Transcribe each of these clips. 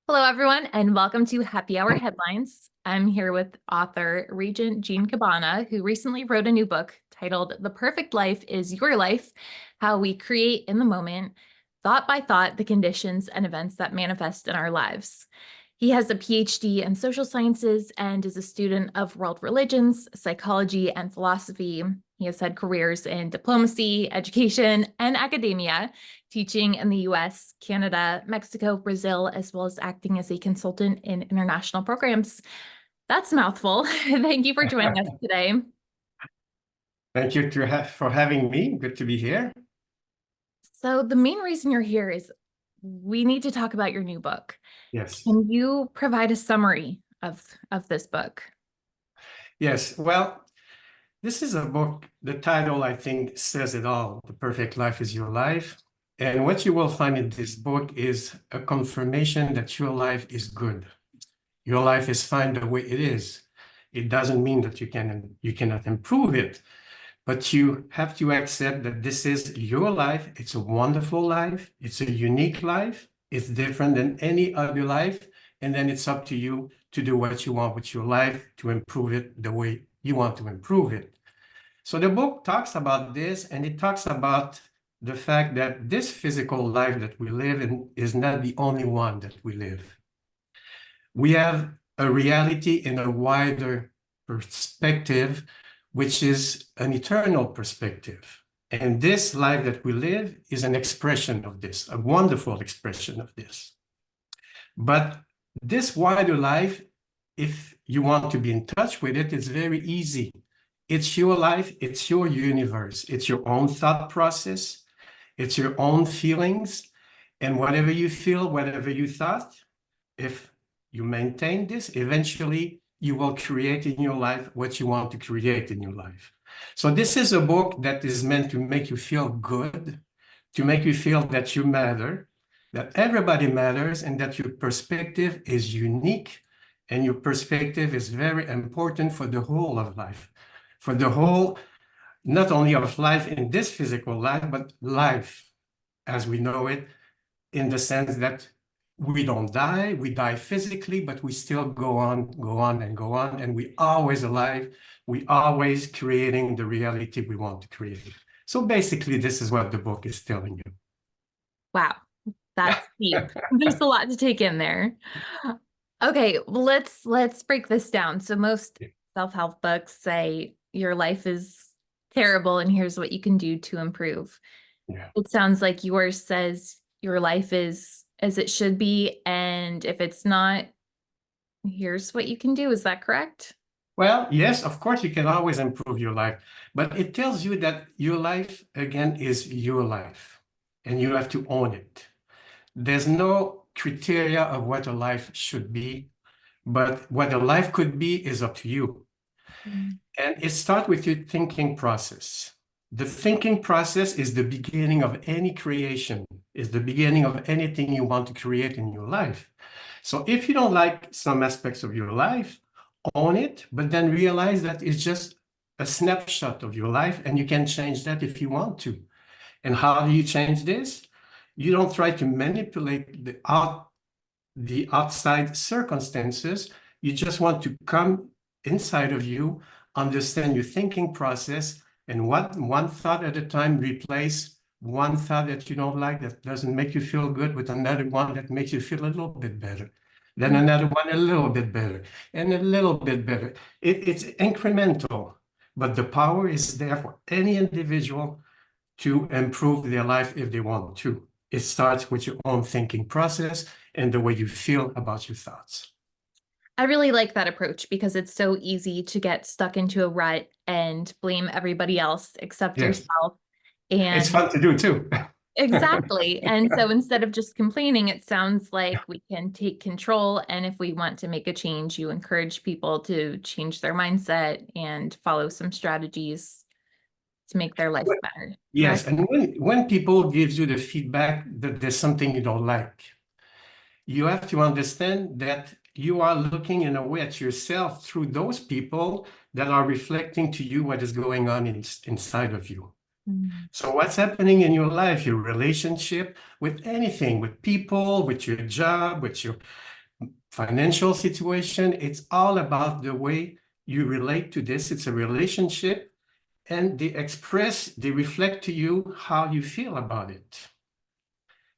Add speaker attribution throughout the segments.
Speaker 1: Hello, everyone, and welcome to Happy Hour Headlines. I'm here with author Regent Jean Cabana, who recently wrote a new book titled The Perfect Life is Your Life, How We Create in the Moment, Thought by Thought, the Conditions and Events that Manifest in Our Lives. He has a Ph.D. in social sciences and is a student of world religions, psychology, and philosophy. He has had careers in diplomacy, education, and academia, teaching in the US, Canada, Mexico, Brazil, as well as acting as a consultant in international programs. That's a mouthful. Thank you for joining us today.
Speaker 2: Thank you for having me. Good to be here.
Speaker 1: So the main reason you're here is we need to talk about your new book.
Speaker 2: Yes.
Speaker 1: Can you provide a summary of this book?
Speaker 2: Yes. Well, this is a book, the title, I think, says it all. The Perfect Life is Your Life. And what you will find in this book is a confirmation that your life is good. Your life is fine the way it is. It doesn't mean that you cannot improve it, but you have to accept that this is your life. It's a wonderful life. It's a unique life. It's different than any other life. And then it's up to you to do what you want with your life to improve it the way you want to improve it. So the book talks about this, and it talks about the fact that this physical life that we live in is not the only one that we live. We have a reality in a wider perspective, which is an eternal perspective. And this life that we live is an expression of this, a wonderful expression of this. But this wider life, if you want to be in touch with it, it's very easy. It's your life, it's your universe, it's your own thought process, it's your own feelings, and whatever you feel, whatever you thought, if you maintain this, eventually you will create in your life what you want to create in your life. So this is a book that is meant to make you feel good, to make you feel that you matter, that everybody matters, and that your perspective is unique, and your perspective is very important for the whole of life, for the whole, not only of life in this physical life, but life as we know it, in the sense that we don't die, we die physically, but we still go on, and we always alive, we always creating the reality we want to create. So basically, this is what the book is telling you.
Speaker 1: Wow, that's deep. There's a lot to take in there. Okay, let's break this down. So most self-help books say your life is terrible and here's what you can do to improve.
Speaker 2: Yeah.
Speaker 1: It sounds like yours says your life is as it should be, and if it's not, here's what you can do. Is that correct?
Speaker 2: Well, yes, of course, you can always improve your life, but it tells you that your life, again, is your life, and you have to own it. There's no criteria of what a life should be, but what a life could be is up to you.
Speaker 1: Mm.
Speaker 2: And it starts with your thinking process. The thinking process is the beginning of any creation, is the beginning of anything you want to create in your life. So if you don't like some aspects of your life, own it, but then realize that it's just a snapshot of your life and you can change that if you want to. And how do you change this? You don't try to manipulate the outside circumstances. You just want to come inside of you, understand your thinking process, and one thought at a time, replace one thought that you don't like, that doesn't make you feel good, with another one that makes you feel a little bit better. Then another one a little bit better, and a little bit better. It's incremental, but the power is there for any individual to improve their life if they want to. It starts with your own thinking process and the way you feel about your thoughts.
Speaker 1: I really like that approach because it's so easy to get stuck into a rut and blame everybody else except
Speaker 2: Yes.
Speaker 1: yourself.
Speaker 2: It's
Speaker 1: And
Speaker 2: fun to do too.
Speaker 1: exactly. And so instead of just complaining, it sounds like we can take control. And if we want to make a change, you encourage people to change their mindset and follow some strategies to make their life better.
Speaker 2: Yes,
Speaker 1: Correct?
Speaker 2: and when people gives you the feedback that there's something you don't like, you have to understand that you are looking in a way at yourself through those people that are reflecting to you what is going on inside of you.
Speaker 1: Mm.
Speaker 2: So what's happening in your life, your relationship, with anything, with people, with your job, with your financial situation. It's all about the way you relate to this. It's a relationship, and they reflect to you how you feel about it.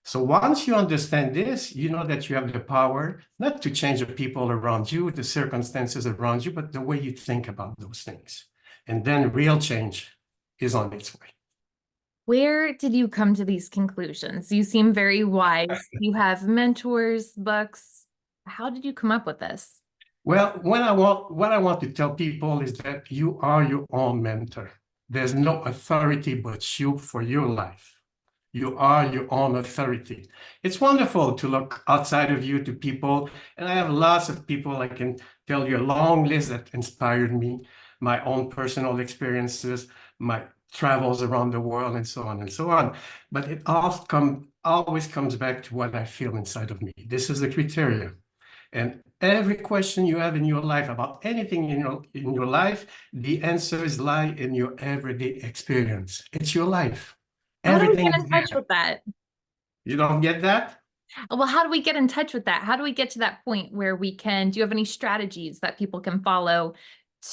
Speaker 2: So once you understand this, you know that you have the power not to change the people around you, the circumstances around you, but the way you think about those things. And then real change is on its way.
Speaker 1: Where did you come to these conclusions? You seem very wise. You have mentors, books. How did you come up with this?
Speaker 2: Well, what I want to tell people is that you are your own mentor. There's no authority but you for your life. You are your own authority. It's wonderful to look outside of you to people, and I have lots of people I can tell you a long list that inspired me, my own personal experiences, my travels around the world, and so on and so on. But it always comes back to what I feel inside of me. This is the criteria. And every question you have in your life about anything in your life, the answers lie in your everyday experience. It's your life.
Speaker 1: How do we
Speaker 2: Everything
Speaker 1: get
Speaker 2: is
Speaker 1: in touch
Speaker 2: there.
Speaker 1: with that?
Speaker 2: You don't get that?
Speaker 1: Well, how do we get in touch with that? How do we get to that point where we can, do you have any strategies that people can follow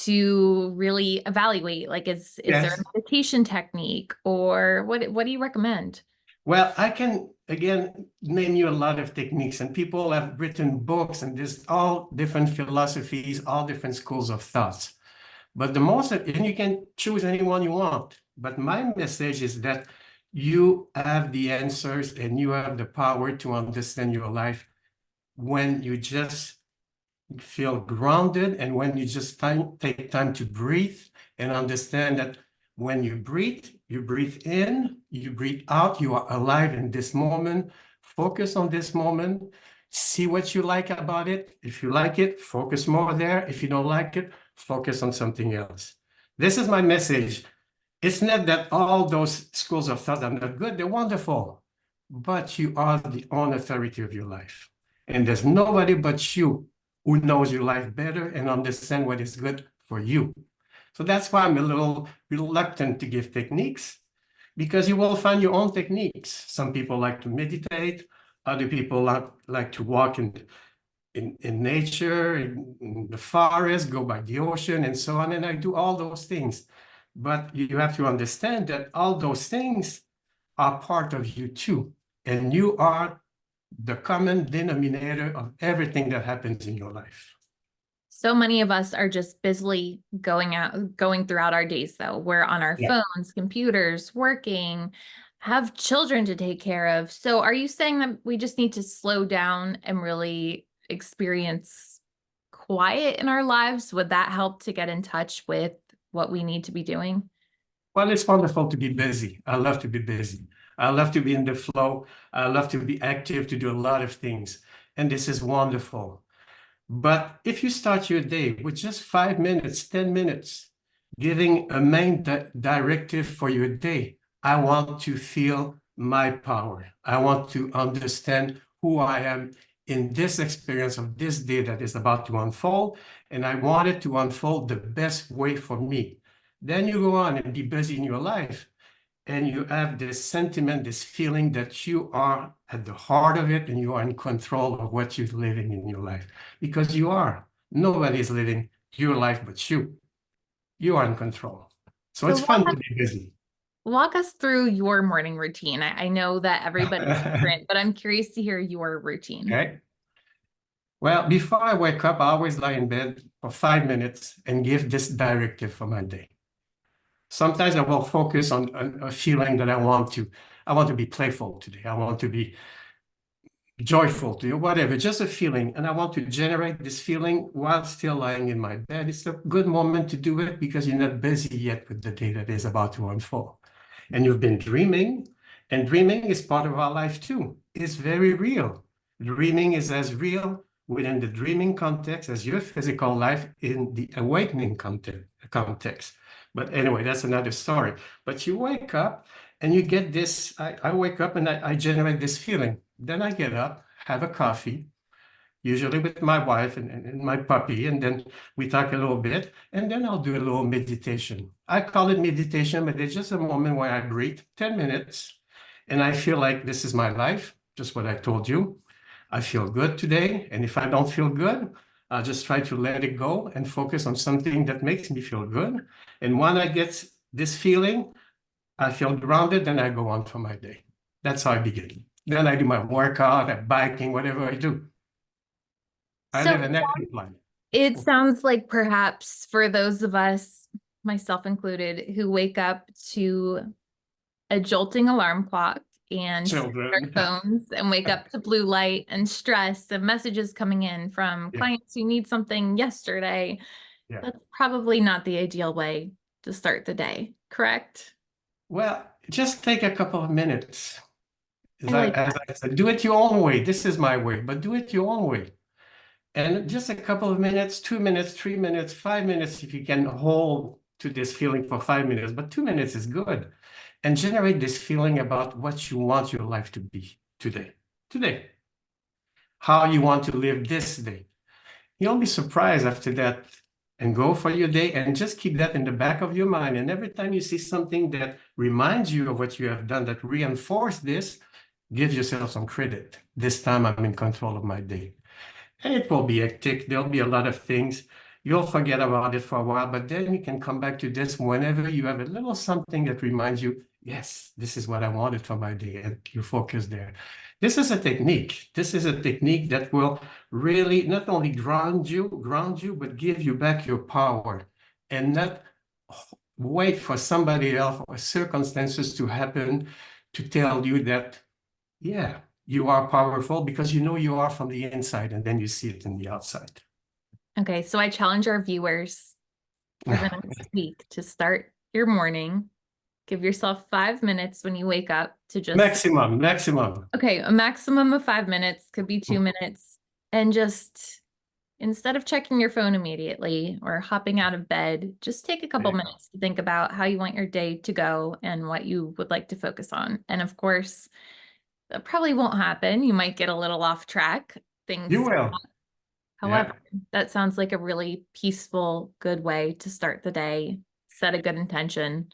Speaker 1: to really evaluate? Like, is there a
Speaker 2: Yes.
Speaker 1: meditation technique, or what do you recommend?
Speaker 2: Well, I can, again, name you a lot of techniques, and people have written books, and there's all different philosophies, all different schools of thoughts. But and you can choose anyone you want. But my message is that you have the answers and you have the power to understand your life when you just feel grounded and when you just take time to breathe and understand that when you breathe in, you breathe out, you are alive in this moment. Focus on this moment. See what you like about it. If you like it, focus more there. If you don't like it, focus on something else. This is my message. It's not that all those schools of thought are not good. They're wonderful, but you are the own authority of your life. And there's nobody but you who knows your life better and understand what is good for you. So that's why I'm a little reluctant to give techniques, because you will find your own techniques. Some people like to meditate, other people like to walk in nature, in the forest, go by the ocean, and so on. And I do all those things. But you have to understand that all those things are part of you too. And you are the common denominator of everything that happens in your life.
Speaker 1: So many of us are just busily going throughout our days, though. We're on our
Speaker 2: Yeah.
Speaker 1: phones, computers, working, have children to take care of. So are you saying that we just need to slow down and really experience quiet in our lives? Would that help to get in touch with what we need to be doing?
Speaker 2: Well, it's wonderful to be busy. I love to be busy. I love to be in the flow. I love to be active, to do a lot of things. And this is wonderful. But if you start your day with just 5 minutes, 10 minutes, giving a main directive for your day, I want to feel my power. I want to understand who I am in this experience of this day that is about to unfold. And I want it to unfold the best way for me. Then you go on and be busy in your life. And you have this sentiment, this feeling that you are at the heart of it and you are in control of what you're living in your life. Because you are. Nobody is living your life but you. You are in control. So
Speaker 1: So
Speaker 2: it's fun to be busy.
Speaker 1: walk us through your morning routine. I know that everybody's different, but I'm curious to hear your routine.
Speaker 2: Okay. Well, before I wake up, I always lie in bed for 5 minutes and give this directive for my day. Sometimes I will focus on a feeling that I want to be playful today. I want to be joyful to you, whatever, just a feeling. And I want to generate this feeling while still lying in my bed. It's a good moment to do it because you're not busy yet with the day that is about to unfold. And you've been dreaming, and dreaming is part of our life too. It's very real. Dreaming is as real within the dreaming context as your physical life in the awakening context. But anyway, that's another story. But you wake up and you get this, I wake up and I generate this feeling. Then I get up, have a coffee, usually with my wife and my puppy, and then we talk a little bit, and then I'll do a little meditation. I call it meditation, but it's just a moment where I breathe 10 minutes, and I feel like this is my life, just what I told you. I feel good today. And if I don't feel good, I'll just try to let it go and focus on something that makes me feel good. And when I get this feeling, I feel grounded, then I go on for my day. That's how I begin. Then I do my workout, biking, whatever I do. I
Speaker 1: So
Speaker 2: live an active life.
Speaker 1: it sounds like perhaps for those of us, myself included, who wake up to a jolting alarm clock and see our
Speaker 2: Children.
Speaker 1: phones and wake up to blue light and stress and messages coming in from
Speaker 2: Yeah,
Speaker 1: clients who need something yesterday,
Speaker 2: yeah.
Speaker 1: that's probably not the ideal way to start the day, correct?
Speaker 2: Well, just take a couple of minutes.
Speaker 1: I like
Speaker 2: As
Speaker 1: that.
Speaker 2: I said, do it your own way. This is my way, but do it your own way. And just a couple of minutes, 2 minutes, 3 minutes, 5 minutes, if you can hold to this feeling for 5 minutes, but 2 minutes is good. And generate this feeling about what you want your life to be today. Today. How you want to live this day. You'll be surprised after that and go for your day and just keep that in the back of your mind. And every time you see something that reminds you of what you have done, that reinforce this, give yourself some credit. This time I'm in control of my day. And it will be hectic. There'll be a lot of things. You'll forget about it for a while, but then you can come back to this whenever you have a little something that reminds you, yes, this is what I wanted for my day, and you focus there. This is a technique. This is a technique that will really not only ground you, but give you back your power and not wait for somebody else or circumstances to happen to tell you that, yeah, you are powerful, because you know you are from the inside, and then you see it in the outside.
Speaker 1: Okay, so I challenge our viewers for the next week to start your morning. Give yourself 5 minutes when you wake up to just,
Speaker 2: Maximum.
Speaker 1: okay, a maximum of 5 minutes, could be 2 minutes, and just instead of checking your phone immediately or hopping out of bed, just take a couple
Speaker 2: There you go.
Speaker 1: minutes to think about how you want your day to go and what you would like to focus on. And of course, that probably won't happen. You might get a little off track.
Speaker 2: You
Speaker 1: Things.
Speaker 2: will.
Speaker 1: However,
Speaker 2: Yeah.
Speaker 1: that sounds like a really peaceful, good way to start the day, set a good intention.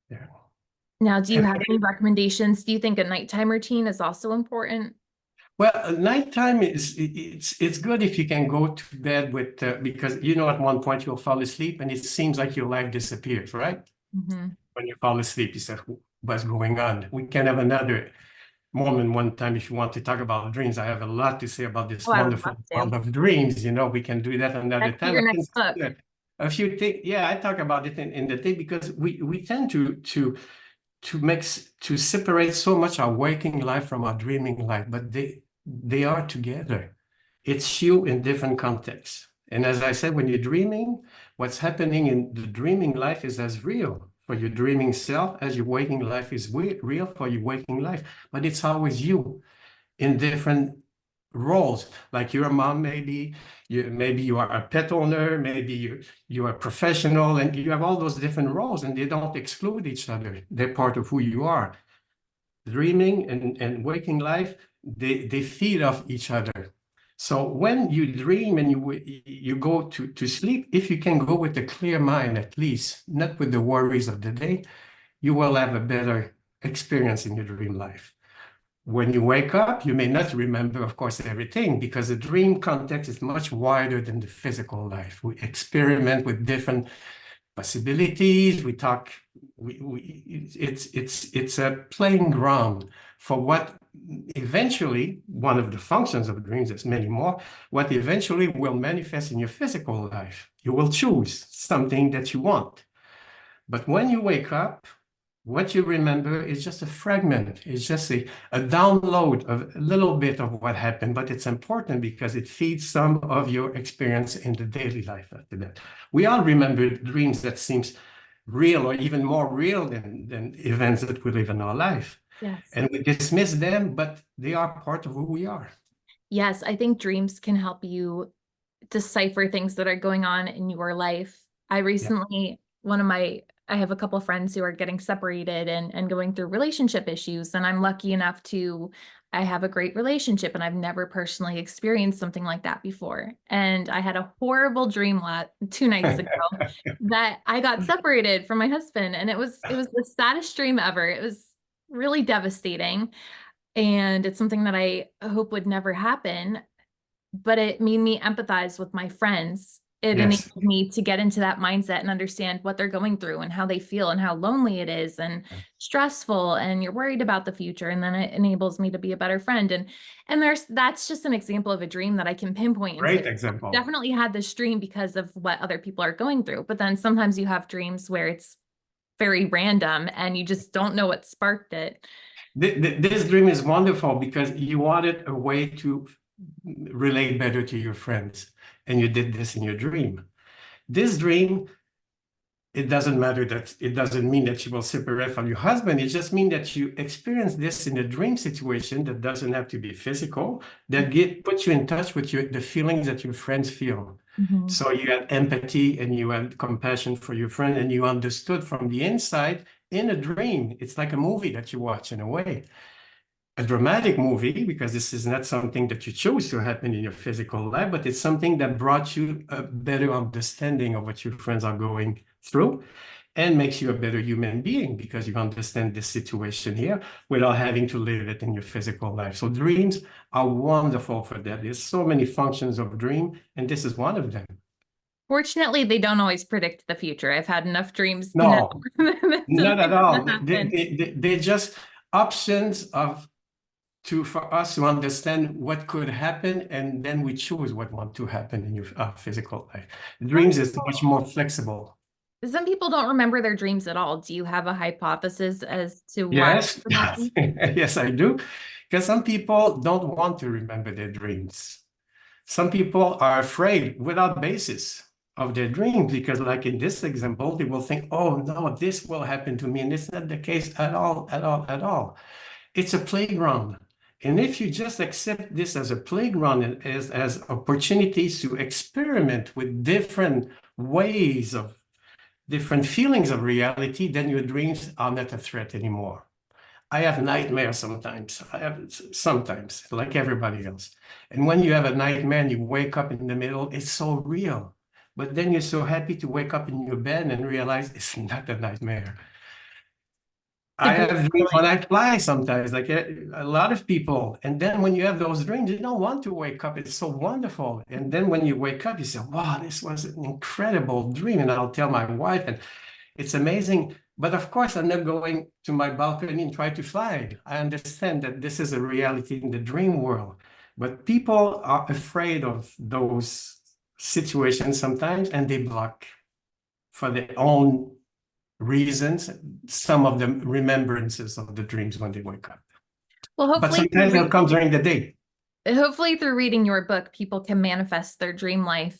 Speaker 2: Yeah.
Speaker 1: Now, do you
Speaker 2: And
Speaker 1: have any recommendations? Do you think a nighttime routine is also important?
Speaker 2: well, nighttime it's good if you can go to bed with because you know at one point you'll fall asleep and it seems like your life disappears, right?
Speaker 1: Mhm.
Speaker 2: When you fall asleep, you say, what's going on? We can have another moment one time if you want to talk about dreams. I have a lot to say about this
Speaker 1: Oh, I would love
Speaker 2: wonderful
Speaker 1: to.
Speaker 2: world of dreams. We can do that another
Speaker 1: That's
Speaker 2: time.
Speaker 1: your
Speaker 2: I can
Speaker 1: next book.
Speaker 2: say a few things. Yeah, I talk about it in the day because we tend to separate so much our waking life from our dreaming life, but they are together. It's you in different contexts. And as I said, when you're dreaming, what's happening in the dreaming life is as real for your dreaming self as your waking life is real for your waking life. But it's always you in different roles. Like you're a mom, maybe you are a pet owner, maybe you're a professional, and you have all those different roles, and they don't exclude each other. They're part of who you are. Dreaming and waking life, they feed off each other. So when you dream and you go to sleep, if you can go with a clear mind, at least, not with the worries of the day, you will have a better experience in your dream life. When you wake up, you may not remember, of course, everything, because the dream context is much wider than the physical life. We experiment with different possibilities. It's a playing ground for what eventually, one of the functions of dreams, there's many more, what eventually will manifest in your physical life. You will choose something that you want. But when you wake up, what you remember is just a fragment. It's just a download of a little bit of what happened, but it's important because it feeds some of your experience in the daily life after that. We all remember dreams that seems real or even more real than events that we live in our life.
Speaker 1: Yes.
Speaker 2: And we dismiss them, but they are part of who we are.
Speaker 1: Yes, I think dreams can help you decipher things that are going on in your life. I
Speaker 2: Yeah.
Speaker 1: recently, I have a couple of friends who are getting separated and going through relationship issues. And I'm lucky enough I have a great relationship and I've never personally experienced something like that before. And I had a horrible dream 2 nights ago that I got separated from my husband. And it was the saddest dream ever. It was really devastating. and it's something that I hope would never happen, but it made me empathize with my friends. It
Speaker 2: Yes,
Speaker 1: enabled me to get into that mindset and understand what they're going through and how they feel and how lonely it is and stressful, and you're worried about the future. And then it enables me to be a better friend. And that's just an example of a dream that I can pinpoint and
Speaker 2: great
Speaker 1: say, "I
Speaker 2: example.
Speaker 1: definitely had this dream because of what other people are going through." But then sometimes you have dreams where it's very random and you just don't know what sparked it.
Speaker 2: This dream is wonderful because you wanted a way to relate better to your friends, and you did this in your dream. This dream, it doesn't matter that it doesn't mean that you will separate from your husband. It just means that you experience this in a dream situation that doesn't have to be physical, that puts you in touch with the feelings that your friends feel.
Speaker 1: Mhm.
Speaker 2: So you had empathy and you had compassion for your friend, and you understood from the inside in a dream. It's like a movie that you watch in a way, a dramatic movie, because this is not something that you chose to happen in your physical life, but it's something that brought you a better understanding of what your friends are going through and makes you a better human being because you understand this situation here without having to live it in your physical life. So dreams are wonderful for that. There's so many functions of dream, and this is one of them.
Speaker 1: Fortunately, they don't always predict the future. I've had enough dreams now
Speaker 2: No,
Speaker 1: that
Speaker 2: not at
Speaker 1: something's
Speaker 2: all.
Speaker 1: gonna happen.
Speaker 2: They're just options for us to understand what could happen, and then we choose what want to happen in your physical life. Dreams is much more flexible.
Speaker 1: Some people don't remember their dreams at all. Do you have a hypothesis as to why that
Speaker 2: Yes,
Speaker 1: would happen?
Speaker 2: yes, I do. Because some people don't want to remember their dreams. Some people are afraid without basis of their dreams because, like in this example, they will think, oh no, this will happen to me. And it's not the case at all, at all, at all. It's a playground. And if you just accept this as a playground and as opportunities to experiment with different ways of different feelings of reality, then your dreams are not a threat anymore. I have nightmares sometimes. I have sometimes, like everybody else. And when you have a nightmare and you wake up in the middle, it's so real. But then you're so happy to wake up in your bed and realize it's not a nightmare.
Speaker 1: It's
Speaker 2: I
Speaker 1: a great
Speaker 2: have dreams when
Speaker 1: feeling.
Speaker 2: I fly sometimes, like a lot of people. And then when you have those dreams, you don't want to wake up. It's so wonderful. And then when you wake up, you say, wow, this was an incredible dream. And I'll tell my wife, and it's amazing. But of course, I'm not going to my balcony and try to fly. I understand that this is a reality in the dream world. But people are afraid of those situations sometimes, and they block for their own reasons, some of the remembrances of the dreams when they wake up.
Speaker 1: Well,
Speaker 2: But sometimes they'll come during the day.
Speaker 1: hopefully through reading your book, people can manifest their dream life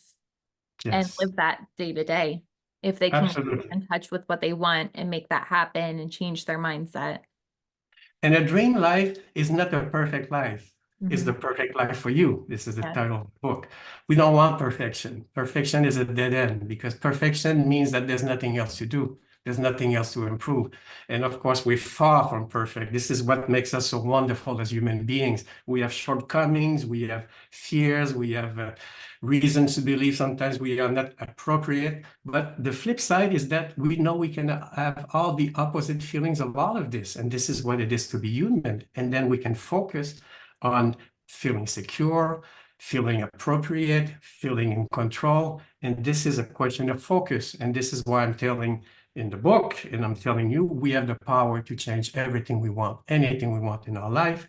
Speaker 1: and
Speaker 2: Yes,
Speaker 1: live that day to day if they can get
Speaker 2: absolutely.
Speaker 1: in touch with what they want and make that happen and change their mindset.
Speaker 2: And a dream life is not a perfect life. It's
Speaker 1: Mhm.
Speaker 2: the perfect life for you. This is the
Speaker 1: Yeah.
Speaker 2: title of the book. We don't want perfection. Perfection is a dead end because perfection means that there's nothing else to do. There's nothing else to improve. And of course, we're far from perfect. This is what makes us so wonderful as human beings. We have shortcomings, we have fears, we have reasons to believe sometimes we are not appropriate. But the flip side is that we know we can have all the opposite feelings of all of this. And this is what it is to be human. And then we can focus on feeling secure, feeling appropriate, feeling in control. And this is a question of focus. And this is why I'm telling in the book, and I'm telling you, we have the power to change everything we want, anything we want in our life,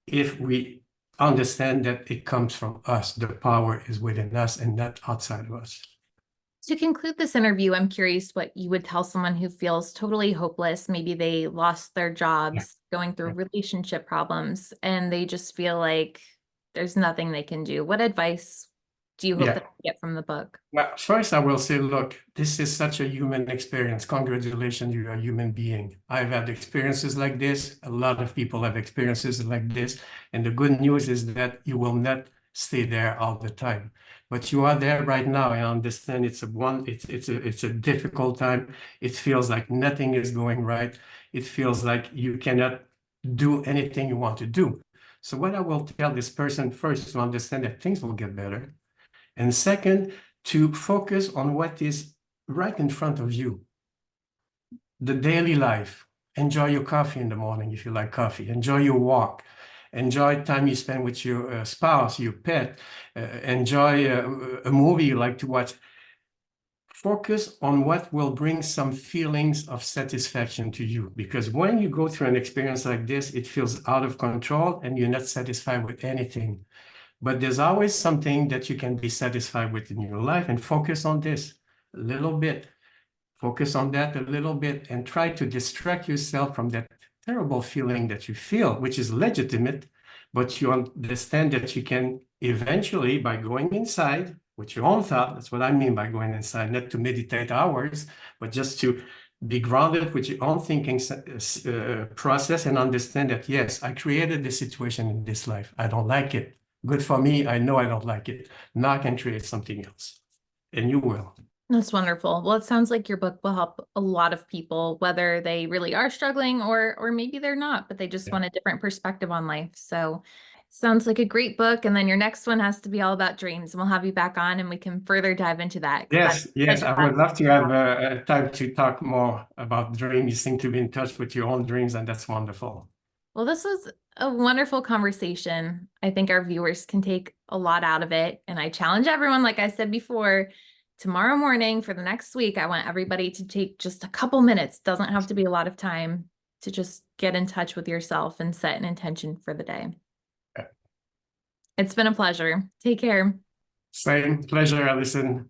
Speaker 2: if we understand that it comes from us. The power is within us and not outside of us.
Speaker 1: To conclude this interview, I'm curious what you would tell someone who feels totally hopeless. Maybe they lost their
Speaker 2: Yeah.
Speaker 1: jobs, going through relationship problems, and they just feel like there's nothing they can do. What advice do you hope
Speaker 2: Yeah.
Speaker 1: that they get from the book?
Speaker 2: Well, first, I will say, look, this is such a human experience. Congratulations, you're a human being. I've had experiences like this. A lot of people have experiences like this. And the good news is that you will not stay there all the time. But you are there right now. I understand it's a difficult time. It feels like nothing is going right. It feels like you cannot do anything you want to do. So what I will tell this person first to understand that things will get better. And second, to focus on what is right in front of you, the daily life. Enjoy your coffee in the morning if you like coffee. Enjoy your walk. Enjoy time you spend with your spouse, your pet. Enjoy a movie you like to watch. Focus on what will bring some feelings of satisfaction to you. Because when you go through an experience like this, it feels out of control and you're not satisfied with anything. But there's always something that you can be satisfied with in your life, and focus on this a little bit. Focus on that a little bit and try to distract yourself from that terrible feeling that you feel, which is legitimate, but you understand that you can eventually, by going inside with your own thought, that's what I mean by going inside, not to meditate hours, but just to be grounded with your own thinking process and understand that, yes, I created this situation in this life. I don't like it. Good for me. I know I don't like it. Now I can create something else. And you will.
Speaker 1: That's wonderful. Well, it sounds like your book will help a lot of people, whether they really are struggling or maybe they're not, but they just want a different perspective on life. So sounds like a great book. And then your next one has to be all about dreams, and we'll have you back on and we can further dive into that.
Speaker 2: Yes, yes, I would love to have time to talk more about dreams. You seem to be in touch with your own dreams, and that's wonderful.
Speaker 1: Well, this was a wonderful conversation. I think our viewers can take a lot out of it. And I challenge everyone, like I said before, tomorrow morning for the next week, I want everybody to take just a couple minutes. Doesn't have to be a lot of time, to just get in touch with yourself and set an intention for the day.
Speaker 2: Okay.
Speaker 1: It's been a pleasure. Take care.
Speaker 2: Same pleasure, Allison.